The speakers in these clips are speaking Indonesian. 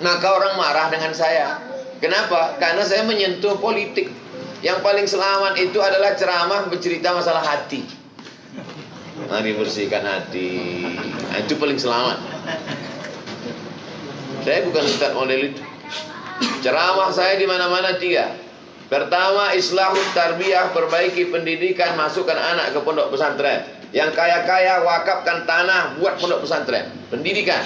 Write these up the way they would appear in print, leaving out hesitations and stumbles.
Maka orang marah dengan saya. Kenapa? Karena saya menyentuh politik. Yang paling selamat itu adalah ceramah bercerita masalah hati. Mari bersihkan hati. Nah, itu paling selamat. Saya bukan ustaz model itu. Ceramah saya di mana-mana 3. Pertama, islahut tarbiyah, perbaiki pendidikan, masukkan anak ke pondok pesantren. Yang kaya-kaya wakafkan tanah buat pondok pesantren. Pendidikan.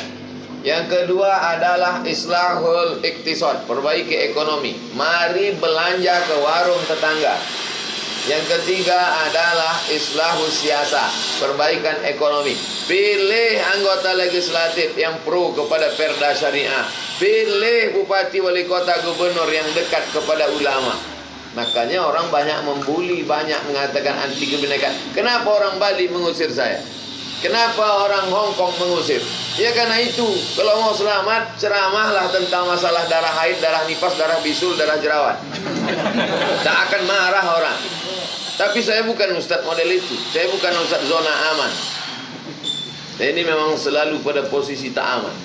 Yang kedua adalah islahul iktisad, perbaiki ekonomi. Mari belanja ke warung tetangga. Yang ketiga adalah islahus siasa, perbaikan ekonomi. Pilih anggota legislatif yang pro kepada perda syariah. Pilih bupati, wali kota, gubernur yang dekat kepada ulama. Makanya orang banyak membuli, banyak mengatakan anti kebinekaan. Kenapa orang Bali mengusir saya? Kenapa orang Hong Kong mengusir? Ya karena itu, kalau mau selamat, ceramahlah tentang masalah darah haid, darah nifas, darah bisul, darah jerawat. Tak akan marah orang. Tapi saya bukan ustadz model itu. Saya bukan ustadz zona aman. Ini memang selalu pada posisi tak aman.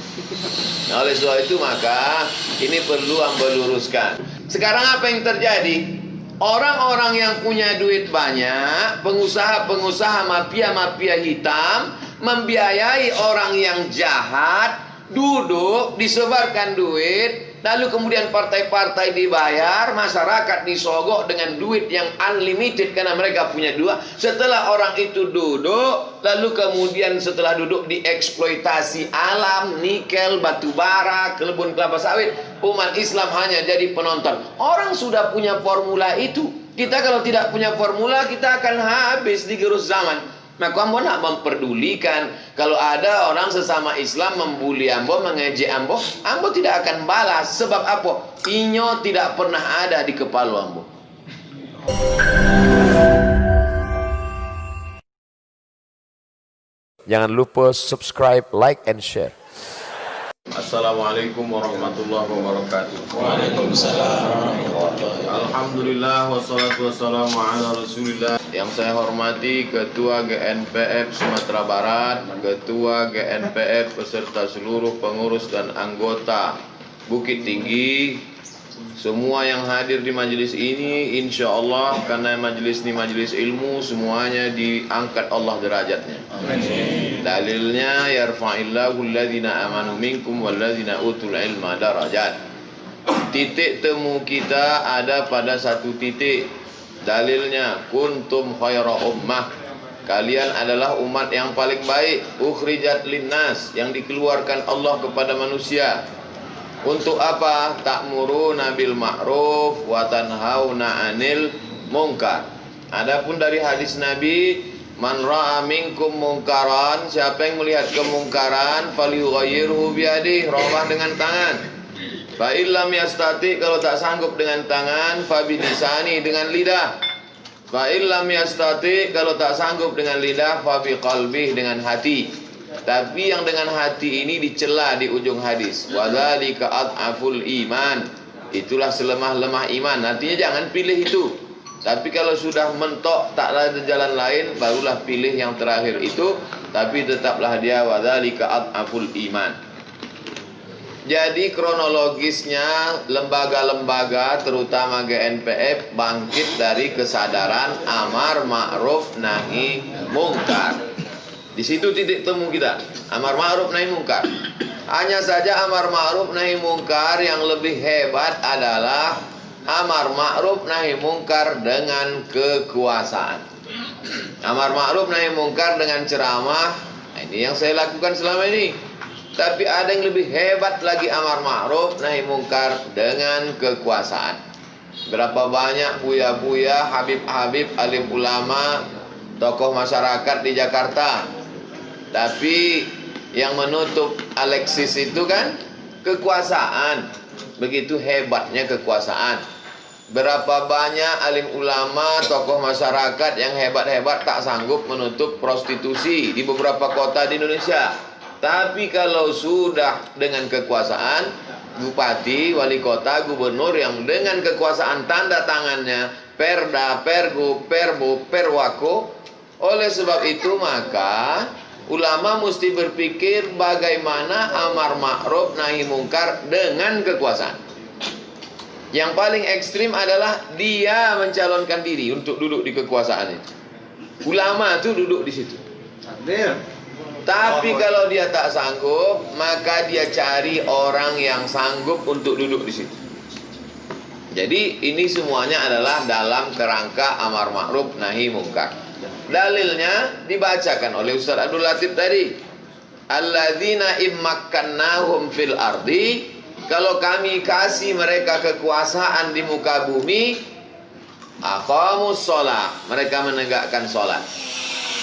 Nah, oleh sebab itu maka ini perlu hamba luruskan. Sekarang apa yang terjadi? Orang-orang yang punya duit banyak, pengusaha-pengusaha mafia-mafia hitam membiayai orang yang jahat, duduk, disebarkan duit, lalu kemudian partai-partai dibayar, masyarakat disogok dengan duit yang unlimited karena mereka punya dua. Setelah orang itu duduk, lalu kemudian setelah duduk dieksploitasi alam, nikel, batu bara, kebun kelapa sawit. Umat Islam hanya jadi penonton. Orang sudah punya formula itu. Kita kalau tidak punya formula, kita akan habis di gerus zaman. Maka ambo nak memperdulikan. Kalau ada orang sesama Islam membuli ambo, mengejek ambo, ambo tidak akan balas. Sebab apa? Inyo tidak pernah ada di kepala ambo. Jangan lupa subscribe, like, and share. Assalamualaikum warahmatullahi wabarakatuh. Waalaikumsalam. Alhamdulillah wassalatu wassalamu ala Rasulillah. Yang saya hormati Ketua GNPF Sumatera Barat, Ketua GNPF beserta seluruh pengurus dan anggota Bukit Tinggi, semua yang hadir di majelis ini, insya Allah karena majelis ini majelis ilmu, semuanya diangkat Allah derajatnya. Dalilnya yarfa'illahu alladhina amanu minkum walladhina utul ilma darajat. Titik temu kita ada pada satu titik. Dalilnya kuntum khaira ummah, kalian adalah umat yang paling baik, ukhrijat linnas, yang dikeluarkan Allah kepada manusia. Untuk apa? Ta'muruna bil ma'ruf wa tanhauna 'anil munkar. Adapun dari hadis Nabi, man ra'a minkum munkaran, siapa yang melihat kemungkaran, falyughayyirhu biyadihi, rubah dengan tangan. Fa illam yastati, kalau tak sanggup dengan tangan, fa bilisani, dengan lidah. Fa illam yastati, kalau tak sanggup dengan lidah, fa biqalbihi, dengan hati. Tapi yang dengan hati ini dicela di ujung hadis. Wadzalika ad'aful iman. Itulah selemah-lemah iman. Artinya jangan pilih itu. Tapi kalau sudah mentok tak ada jalan lain, barulah pilih yang terakhir itu. Tapi tetaplah dia wadzalika ad'aful iman. Jadi kronologisnya lembaga-lembaga terutama GNPF bangkit dari kesadaran amar ma'ruf nahi mungkar. Di situ titik temu kita, amar ma'ruf nahi mungkar. Hanya saja amar ma'ruf nahi mungkar yang lebih hebat adalah amar ma'ruf nahi mungkar dengan kekuasaan. Amar ma'ruf nahi mungkar dengan ceramah, ini yang saya lakukan selama ini. Tapi ada yang lebih hebat lagi, amar ma'ruf nahi mungkar dengan kekuasaan. Berapa banyak buya-buya, habib-habib, alim ulama, tokoh masyarakat di Jakarta. Tapi yang menutup Alexis itu kan kekuasaan. Begitu hebatnya kekuasaan. Berapa banyak alim ulama, tokoh masyarakat yang hebat-hebat tak sanggup menutup prostitusi di beberapa kota di Indonesia. Tapi kalau sudah dengan kekuasaan, bupati, wali kota, gubernur yang dengan kekuasaan tanda tangannya, perda, pergub, perbu, perwako. Oleh sebab itu maka Ulama mesti berpikir bagaimana amar ma'ruf nahi mungkar dengan kekuasaan. Yang paling ekstrim adalah dia mencalonkan diri untuk duduk di kekuasaan itu. Ulama itu duduk di situ. Tapi kalau dia tak sanggup, maka dia cari orang yang sanggup untuk duduk di situ. Jadi ini semuanya adalah dalam kerangka amar ma'ruf nahi mungkar. Dalilnya dibacakan oleh Ustaz Abdul Latif tadi. Alladzina immakkannahum fil ardi, kalau kami kasih mereka kekuasaan di muka bumi, aqamus shalah, mereka menegakkan salat.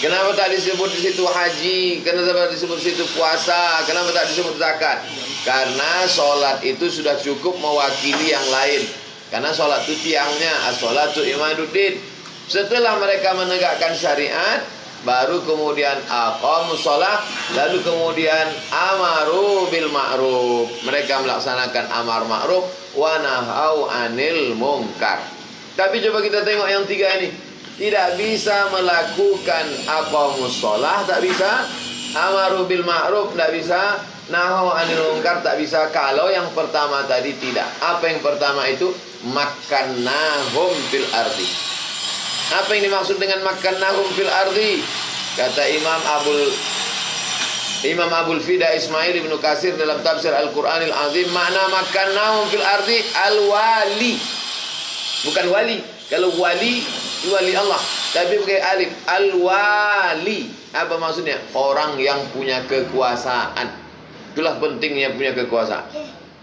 Kenapa tak disebut di situ haji? Kenapa tak disebut di situ puasa? Kenapa tak disebut zakat? Karena salat itu sudah cukup mewakili yang lain. Karena salat itu tiangnya, as-salatu imaduddin. Setelah mereka menegakkan syariat, baru kemudian aqamus shalah, lalu kemudian amaru bil ma'ruf. Mereka melaksanakan amar ma'ruf wa nahau anil munkar. Tapi coba kita tengok yang tiga ini. Tidak bisa melakukan aqamus shalah, tak bisa. Amaru bil ma'ruf, tak bisa. Nahau anil munkar, tak bisa. Kalau yang pertama tadi tidak. Apa yang pertama itu? Makkannahum fil ardi. Apa yang dimaksud dengan makkannahum fil ardi? Kata Imam Abul Fida Ismail Ibnu Katsir dalam tafsir Al-Qur'anil Azim, makna makkannahum fil ardi al-wali. Bukan wali. Kalau wali, wali Allah. Tapi pakai alif. Al-wali. Apa maksudnya? Orang yang punya kekuasaan. Itulah pentingnya punya kekuasaan.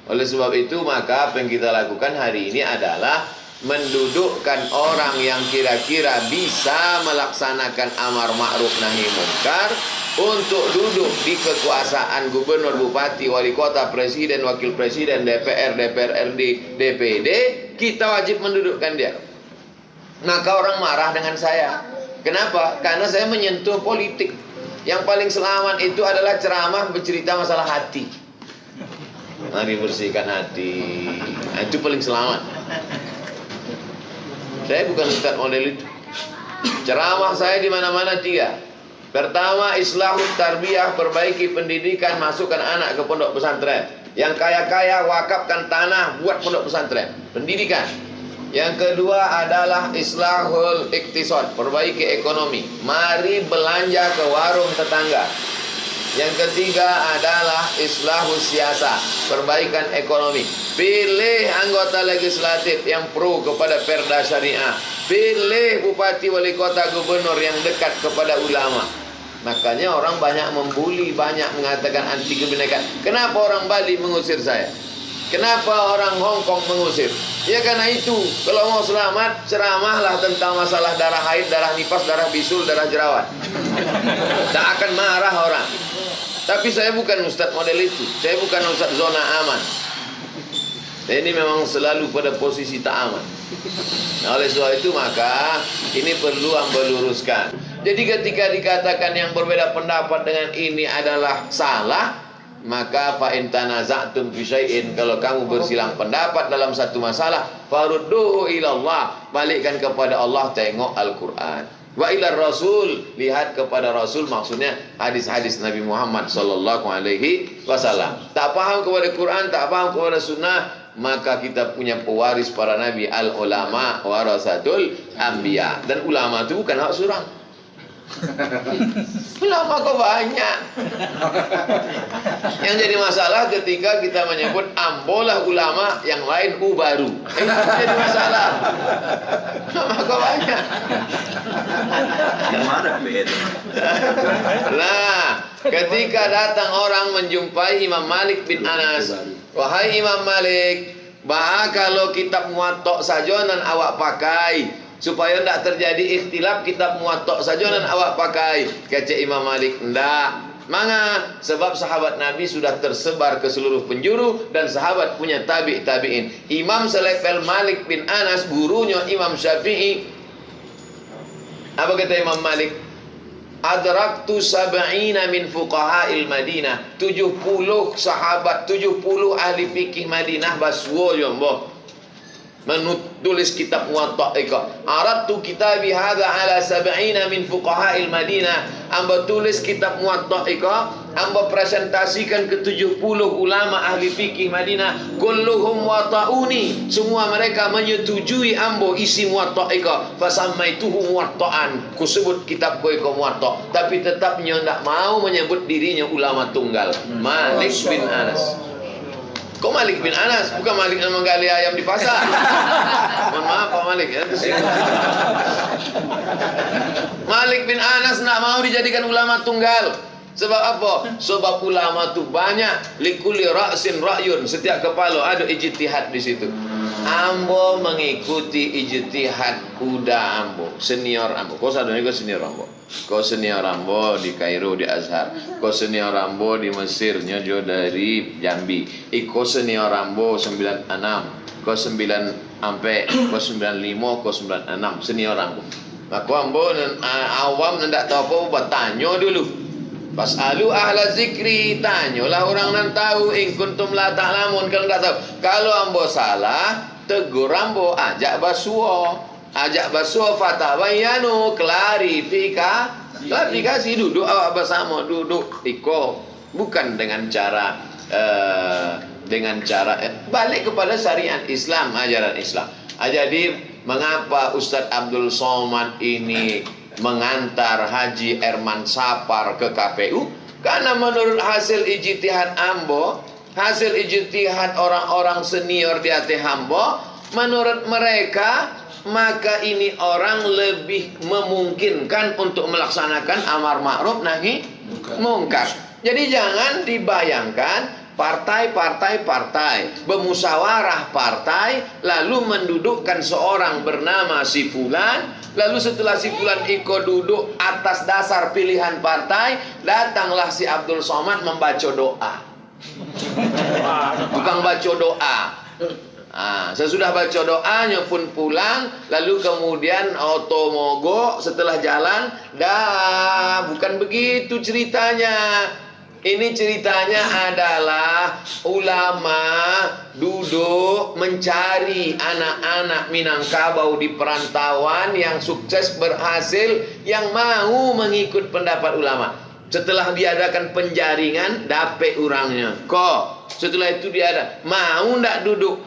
Oleh sebab itu, maka apa yang kita lakukan hari ini adalah mendudukkan orang yang kira-kira bisa melaksanakan amar ma'ruf nahi munkar untuk duduk di kekuasaan gubernur, bupati, wali kota, presiden, wakil presiden, DPR, DPRD, DPD. Kita wajib mendudukkan dia. Maka orang marah dengan saya. Kenapa? Karena saya menyentuh politik. Yang paling selamat itu adalah ceramah bercerita masalah hati. Mari bersihkan hati. Nah, itu paling selamat. Saya bukan ustaz model itu. Ceramah saya di mana-mana tiga. Pertama, islahut tarbiyah, perbaiki pendidikan, masukkan anak ke pondok pesantren. Yang kaya-kaya wakafkan tanah buat pondok pesantren. Pendidikan. Yang kedua adalah islahul iktisad, perbaiki ekonomi. Mari belanja ke warung tetangga. Yang ketiga adalah islahus siasa, perbaikan ekonomi. Pilih anggota legislatif yang pro kepada perda syariah. Pilih bupati, wali kota, gubernur yang dekat kepada ulama. Makanya orang banyak membuli, banyak mengatakan anti kebinekaan. Kenapa orang Bali mengusir saya? Kenapa orang Hong Kong mengusir? Ya karena itu, kalau mau selamat, ceramahlah tentang masalah darah haid, darah nifas, darah bisul, darah jerawat. Tak akan marah orang. Tapi saya bukan ustaz model itu. Saya bukan ustaz zona aman. Ini memang selalu pada posisi tak aman. Nah, oleh sebab itu maka ini perlu hamba luruskan. Jadi ketika dikatakan yang berbeda pendapat dengan ini adalah salah, maka fa in tanaza'tum fi syai'in, kalau kamu bersilang pendapat dalam satu masalah, farudduhu ila Allah, balikkan kepada Allah, tengok Al-Qur'an. Wa ila Rasul, lihat kepada Rasul, maksudnya hadis-hadis Nabi Muhammad sallallahu alaihi wasallam. Tak paham kepada Quran, tak paham kepada sunnah, maka kita punya pewaris para nabi, al ulama warasatul anbiya. Dan ulama itu bukan hak surang. Ulama kok banyak. Yang jadi masalah ketika kita menyebut ambolah ulama, yang lain baru. Jadi masalah. Ulama kok banyak. Nah, ketika datang orang menjumpai Imam Malik bin Anas, wahai Imam Malik, kalau kitab Muwatta saja nan awak pakai, supaya tidak terjadi ikhtilaf, kitab Muwatta saja nan awak pakai. Kata Imam Malik, ndak. Manga, sebab sahabat Nabi sudah tersebar ke seluruh penjuru dan sahabat punya tabi'in. Imam selevel Malik bin Anas, gurunya Imam Syafi'i. Apa kata Imam Malik? Adraktu sab'ina min fuqaha'il Madinah. 70 sahabat, 70 ahli fikih Madinah baswo jombo. menulis kitab Muwatta ika. Aradtu kitabi hadza ala 70 min fuqaha'il Madinah. Amba tulis kitab Muwatta ika, amba presentasikan ke 70 ulama ahli fikih Madinah. Kulluhum wata'uni, semua mereka menyetujui ambo isi Muwatta ika. Fasammaituhu Muwatta'an, ku sebut kitab ko ika Muwatta, tapi tetap ndak mau menyebut dirinya ulama tunggal. Malik bin Anas. Kok Malik bin Anas? Bukan Malik yang menggali ayam di pasar. Mohon maaf Pak Malik ya. Malik bin Anas nak mau dijadikan ulama tunggal. Sebab apa? Sebab ulama tu banyak. Likulli ra'sin ra'yun. Setiap kepala ada ijtihad di situ. Ambo mengikuti ijtihad kuda ambo, senior ambo. Kau sadar kau senior ambo. Kau senior ambo di Kairo di Azhar. Kau senior ambo di Mesir nyojo dari Jambi. Iko senior ambo 96. Kau 9 ampe, kau 95, kau 96 senior ambo. Aku ambo awam ndak tahu apa bertanya dulu. Fas'alu ahla zikri, tanyalah orang yang tahu. In kuntum la ta'lamun, kalau tidak tahu. Kalau ambo salah, tegur ambo, ajak basuo. Ajak basuo fatabayanu, klarifikasi, duduk awak bersama, duduk iko. Bukan dengan cara balik kepada syariat Islam, ajaran Islam. Jadi mengapa Ustadz Abdul Somad ini mengantar Haji Erman Sapar ke KPU? Karena menurut hasil ijtihad ambo, hasil ijtihad orang-orang senior di hati ambo, menurut mereka maka ini orang lebih memungkinkan untuk melaksanakan amar ma'ruf nahi mungkar. Jadi jangan dibayangkan partai bermusyawarah partai lalu mendudukkan seorang bernama si fulan, lalu setelah si fulan iko duduk atas dasar pilihan partai, datanglah si Abdul Somad membaca doa. Bukan baca doa. Sesudah baca doanya pun pulang, lalu kemudian otomogo setelah jalan, bukan begitu ceritanya. Ini ceritanya adalah ulama duduk mencari anak-anak Minangkabau di perantauan yang sukses berhasil, yang mau mengikut pendapat ulama. Setelah diadakan penjaringan, dapet orangnya. Kok setelah itu dia mau ndak duduk?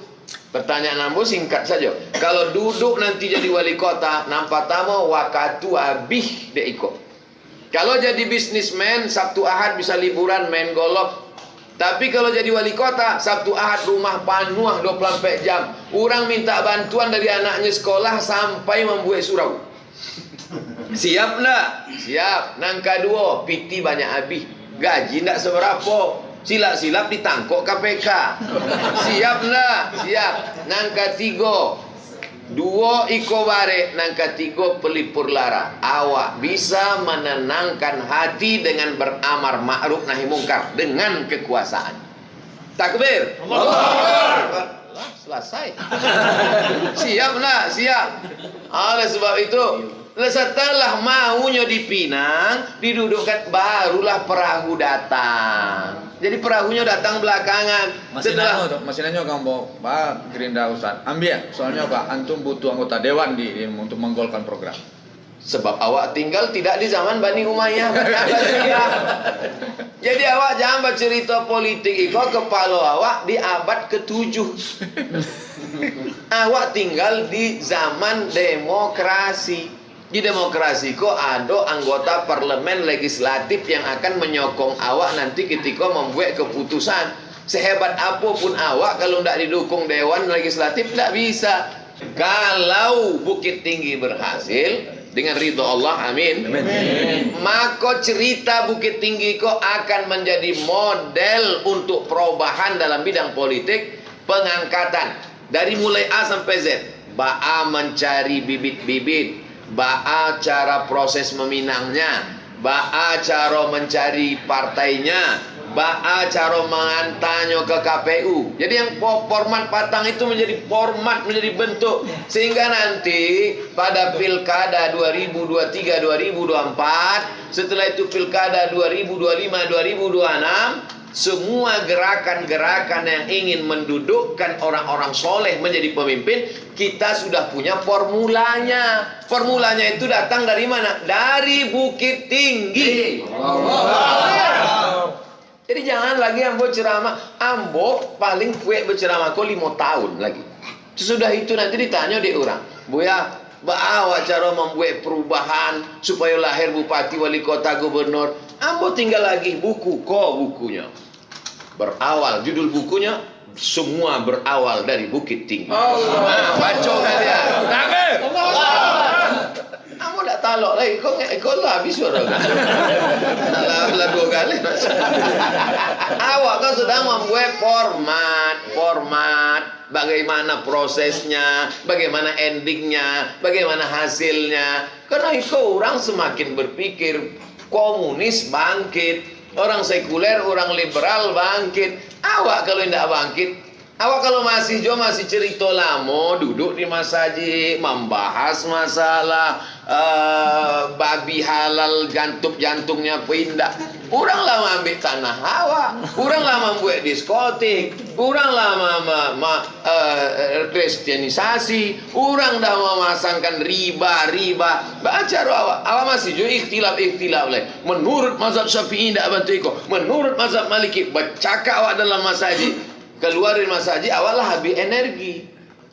Pertanyaan ambo singkat saja. Kalau duduk nanti jadi wali kota, nampak tamu wakatu abih de iko. Kalau jadi bisnismen, Sabtu Ahad bisa liburan main golf. Tapi kalau jadi wali kota, Sabtu Ahad rumah penuh 24 jam. Orang minta bantuan dari anaknya sekolah sampai membuat surau. Siap enggak? Siap. Nangka 2, piti banyak habis. Gaji enggak seberapa. Silap-silap ditangkok KPK. Siap enggak? Siap. Nangka 3, 2 iko bare, nangka 3 pelipur lara. Awak bisa menenangkan hati dengan beramar ma'ruf nahi mungkar dengan kekuasaan. Takbir. Allahu Akbar. Selesai. Siap nak? Siap. Oleh sebab itu, setelah maunya dipinang, didudukkan, barulah perahu datang. Jadi perahunya datang belakangan. Masih nanya kamu Pak Gerindra Ustaz. Ambil, soalnya Pak antum butuh anggota dewan untuk menggolkan program. Sebab awak tinggal tidak di zaman Bani Umayyah. Jadi awak jangan bercerita politik itu, kepala awak di abad ke-7. Awak tinggal di zaman demokrasi. Di demokrasi kok ada anggota parlemen legislatif yang akan menyokong awak nanti ketika membuat keputusan. Sehebat apapun awak, kalau tidak didukung dewan legislatif tidak bisa. Kalau Bukit Tinggi berhasil dengan ridho Allah, amin, maka cerita Bukit Tinggi kok akan menjadi model untuk perubahan dalam bidang politik, pengangkatan dari mulai A sampai Z. Ba'a mencari bibit-bibit, ba'a cara proses meminangnya, ba'a cara mencari partainya, ba'a cara mengantarnya ke KPU. Jadi yang format patang itu menjadi format, menjadi bentuk, sehingga nanti pada pilkada 2023-2024, setelah itu pilkada 2025-2026, Semua gerakan-gerakan yang ingin mendudukkan orang-orang soleh menjadi pemimpin, kita sudah punya formulanya. Formulanya itu datang dari mana? Dari Bukit Tinggi. Jadi jangan lagi ambo ceramah. Ambo paling kue berceramah kok 5 tahun lagi. Sesudah itu nanti ditanya di orang, Buya, baawa cara membuat perubahan supaya lahir bupati, wali kota, gubernur. Ambo tinggal lagi buku, bukunya. Berawal, judul bukunya semua berawal dari Bukit Tinggi. Baca kalian. Ambo tak talok lagi. Kau lah habis suara kan? Lah 2 kali. Awak kan sedang membuat format. Bagaimana prosesnya, bagaimana endingnya, bagaimana hasilnya. Karena itu orang semakin berpikir komunis bangkit, orang sekuler, orang liberal bangkit. Awak kalau tidak bangkit, awak kalau masih cerita lama, duduk di masjid, membahas masalah babi halal, jantungnya pindah. Orang lah ambil tanah awak, orang lah membuat diskotik, orang lah kristianisasi, orang dah memasangkan riba. Baca awak masih juga ikhtilaf leh. Menurut mazhab Syafi'i tidak bantu iko, menurut mazhab Maliki bercakap awak dalam masjid, keluar dari masjid awak lah habis energi.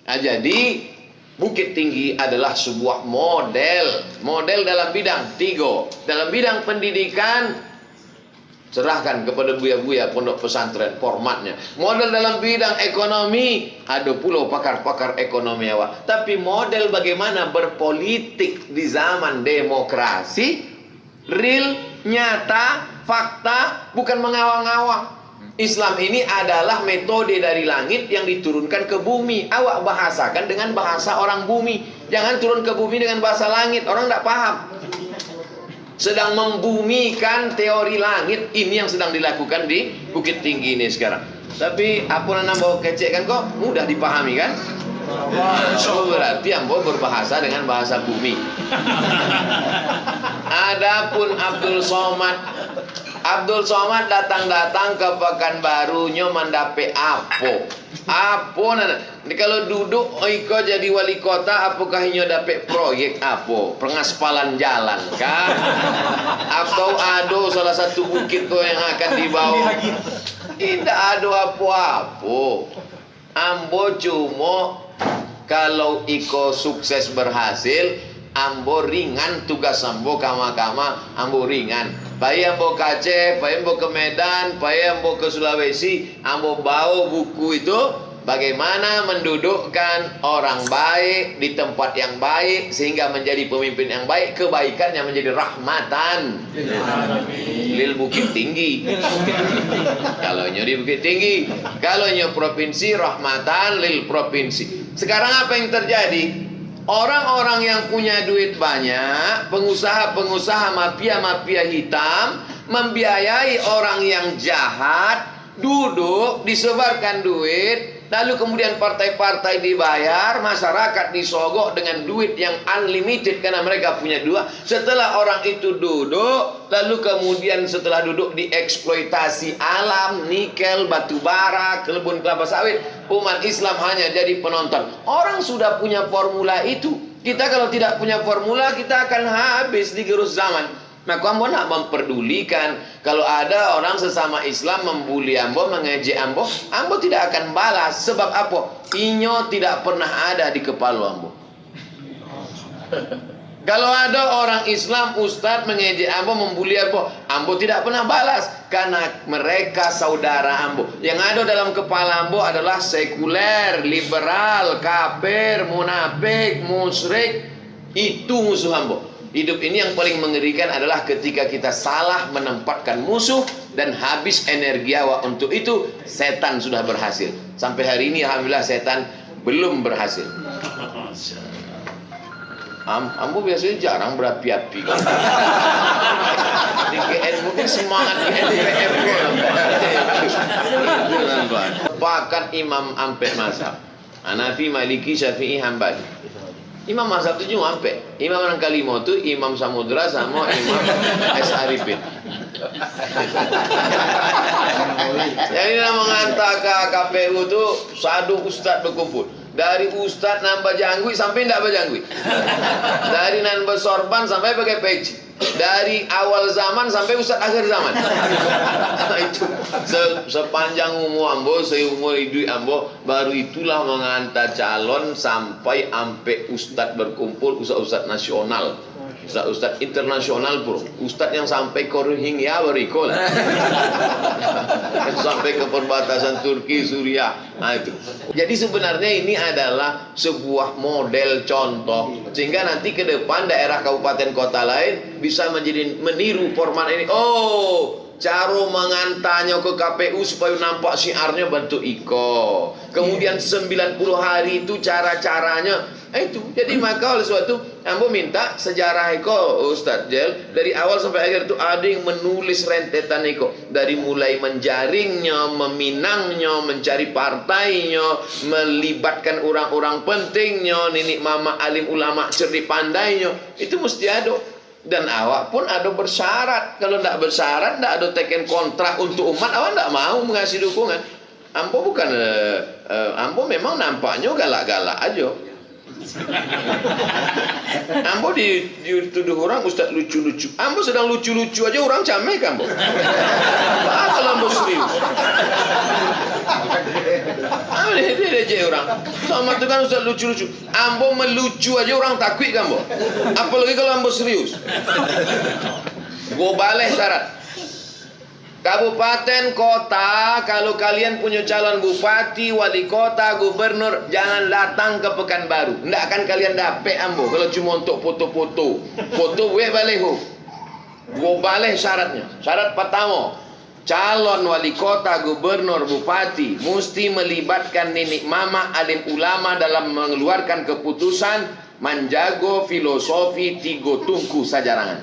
Nah, jadi Bukit Tinggi adalah sebuah model dalam bidang 3. Dalam bidang pendidikan, serahkan kepada buya-buya pondok pesantren formatnya. Model dalam bidang ekonomi, ada pula pakar-pakar ekonomi awak. Tapi model bagaimana berpolitik di zaman demokrasi, real, nyata, fakta, bukan mengawang-awang. Islam ini adalah metode dari langit yang diturunkan ke bumi. Awak bahasakan dengan bahasa orang bumi. Jangan turun ke bumi dengan bahasa langit. Orang tidak paham. Sedang membumikan teori langit. Ini yang sedang dilakukan di Bukit Tinggi ini sekarang. Tapi apa yang ambo kecek kan kok mudah dipahami kan? Berarti ambo berbahasa dengan bahasa bumi. Adapun Abdul Somad datang ke Pekanbarunya mendapat apa nana. Kalau duduk iko jadi wali kota, apakah inyo dapat proyek apa? Pengaspalan jalan kan? Atau ada salah satu bukit ko yang akan dibawa? Tidak ada apa-apa. Ambo cuma kalau iko sukses berhasil, ambo ringan tugas ambo kama-kama, ambo ringan. Pai ambo ke Aceh, pai ambo ke Medan, pai ambo ke Sulawesi, ambo bawa buku itu bagaimana mendudukkan orang baik di tempat yang baik sehingga menjadi pemimpin yang baik, kebaikannya menjadi rahmatan lil Bukit Tinggi. Kalau di Bukit Tinggi, kalau provinsi, rahmatan lil provinsi. Sekarang apa yang terjadi? Orang-orang yang punya duit banyak, pengusaha-pengusaha mafia-mafia hitam membiayai orang yang jahat, duduk, disebarkan duit, lalu kemudian partai-partai dibayar, masyarakat disogok dengan duit yang unlimited karena mereka punya dua. Setelah orang itu duduk, lalu kemudian setelah duduk dieksploitasi alam, nikel, batu bara, kebun kelapa sawit, umat Islam hanya jadi penonton. Orang sudah punya formula itu. Kita kalau tidak punya formula, kita akan habis di gerus zaman. Maka ambo nak memperdulikan kalau ada orang sesama Islam membuli ambo, mengejek ambo, ambo tidak akan balas. Sebab apa? Inyo tidak pernah ada di kepala ambo. Kalau ada orang Islam, ustadz mengejek ambo, membuli ambo tidak pernah balas. Karena mereka saudara ambo. Yang ada dalam kepala ambo adalah sekuler, liberal, kafir, munafik, musyrik. Itu musuh ambo. Hidup ini yang paling mengerikan adalah ketika kita salah menempatkan musuh dan habis energi awak untuk itu. Setan sudah berhasil. Sampai hari ini alhamdulillah setan belum berhasil. Ambo biasanya jarang berapi-api kan. Di GN mungkin semangat GNPF. Pakat Imam Ampek Mazhab Hanafi, Maliki, Syafi'i, Hambali. Imam mazhab 7 ampe. Imam yang kelima itu Imam Samudra sama Imam S. Arifin. Jadi menghantar ke KPU itu sadu ustadz berkumpul. Dari ustadz nambah janggut sampai tidak berjanggut. Dari nambah sorban sampai pakai peci. Dari awal zaman sampai ustadz akhir zaman. Itu sepanjang umur ambo, seumur hidup ambo, baru itulah mengantar calon sampai ampe ustadz berkumpul, ustadz nasional. Ustadz internasional bro, ustadz yang sampai ke Rohingya berikol, sampai ke perbatasan Turki, Suriah, nah itu. Jadi sebenarnya ini adalah sebuah model contoh, sehingga nanti ke depan daerah kabupaten kota lain bisa menjadi meniru format ini. Oh, cara mengantarnya ke KPU supaya nampak syiarnya bentuk iko. Kemudian 90 hari itu cara-caranya itu. Jadi maka oleh sebab itu ambo minta sejarah iko Ustadz Jel dari awal sampai akhir itu ada yang menulis rentetan iko, dari mulai menjaringnya, meminangnya, mencari partainya, melibatkan orang-orang pentingnya, nenek mama alim ulama cerdik pandainya, itu mesti ada. Dan awak pun ada bersyarat. Kalau tidak bersyarat, tidak ada teken kontrak untuk umat, awak tidak mau mengasih dukungan. Ambo bukan, ambo memang nampaknya galak-galak aja. Ambo dituduh orang ustadz lucu-lucu. Ambo sedang lucu-lucu aja orang camek ambo. Kalau ambo serius. Ambo dia aja orang. Sama itu kan ustadz lucu-lucu. Ambo melucu aja orang takut ambo. Apalagi kalau ambo serius. Gue balik syarat. Kabupaten kota, kalau kalian punya calon bupati, wali kota, gubernur, jangan datang ke Pekanbaru. Tidak akan kalian dapet ambo kalau cuma untuk foto-foto. Foto gue balik ho. Gue balik syaratnya. Syarat pertama, calon wali kota, gubernur, bupati mesti melibatkan nenek mama alim ulama dalam mengeluarkan keputusan, menjago filosofi tigo tungku sajarangan.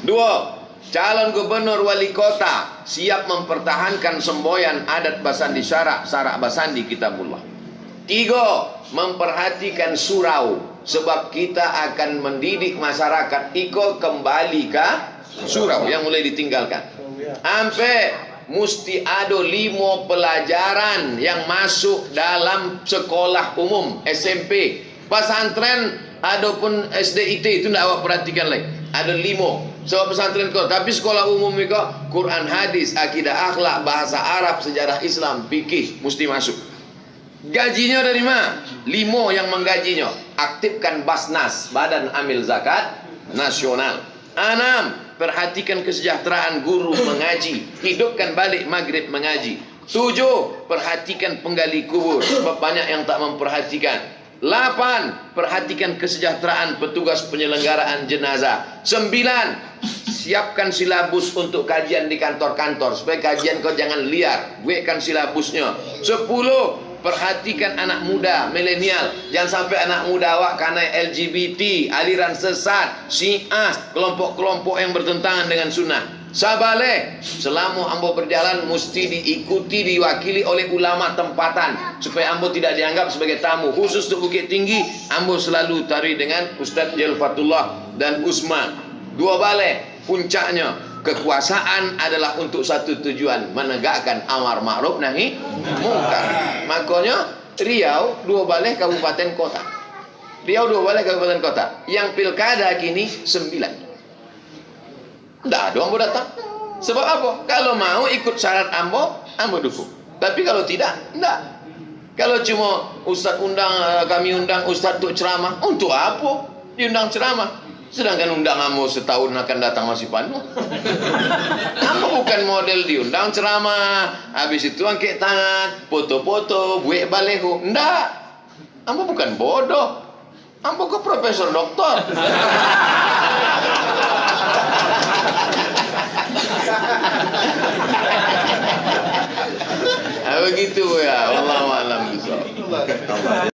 2. Calon gubernur wali kota siap mempertahankan semboyan adat Basandi Syarak, Sarak Basandi Kitabullah. 3. Memperhatikan surau, sebab kita akan mendidik masyarakat iko kembali ke surau yang mulai ditinggalkan. Ampe mesti ada 5 pelajaran yang masuk dalam sekolah umum SMP, pesantren, adapun SDIT itu tidak awak perhatikan lagi. Ada 5. Sebab pesantren kau, tapi sekolah umum itu Quran, hadis, akidah, akhlak, bahasa Arab, sejarah Islam, fikih mesti masuk. Gajinya dari mana? 5 yang menggajinya. Aktifkan Basnas, Badan Amil Zakat Nasional. 6. Perhatikan kesejahteraan guru mengaji. Hidupkan balik maghrib mengaji. 7. Perhatikan penggali kubur, sebab banyak yang tak memperhatikan. 8. Perhatikan kesejahteraan petugas penyelenggaraan jenazah. 9. Siapkan silabus untuk kajian di kantor-kantor, supaya kajian kau jangan liar. Buatkan silabusnya. 10. Perhatikan anak muda, milenial. Jangan sampai anak muda awak karena LGBT, aliran sesat, Syiah, kelompok-kelompok yang bertentangan dengan sunnah. Sabale, selama ambo berjalan mesti diikuti, diwakili oleh ulama tempatan, supaya ambo tidak dianggap sebagai tamu. Khusus untuk Bukit Tinggi, ambo selalu tarik dengan Ustadz Jelfatullah dan Usman. 2 bale, puncaknya kekuasaan adalah untuk satu tujuan, menegakkan amar ma'ruf nahi mungkar. Makanya Riau 2 bale kabupaten kota. Riau 2 bale kabupaten kota. Yang pilkada kini 9. Tidak ada ambo datang. Sebab apa? Kalau mau ikut syarat ambo dukung. Tapi kalau tidak, tidak. Kalau cuma ustaz kami undang ustaz untuk ceramah, untuk apa diundang ceramah? Sedangkan undang ambo setahun akan datang masih penuh. Ambo bukan model diundang ceramah, habis itu angkat tangan, foto-foto, buat baleho. Tidak. Ambo bukan bodoh. Ambo ke profesor doktor. Begitu ya, wallahu a'lam bishawab.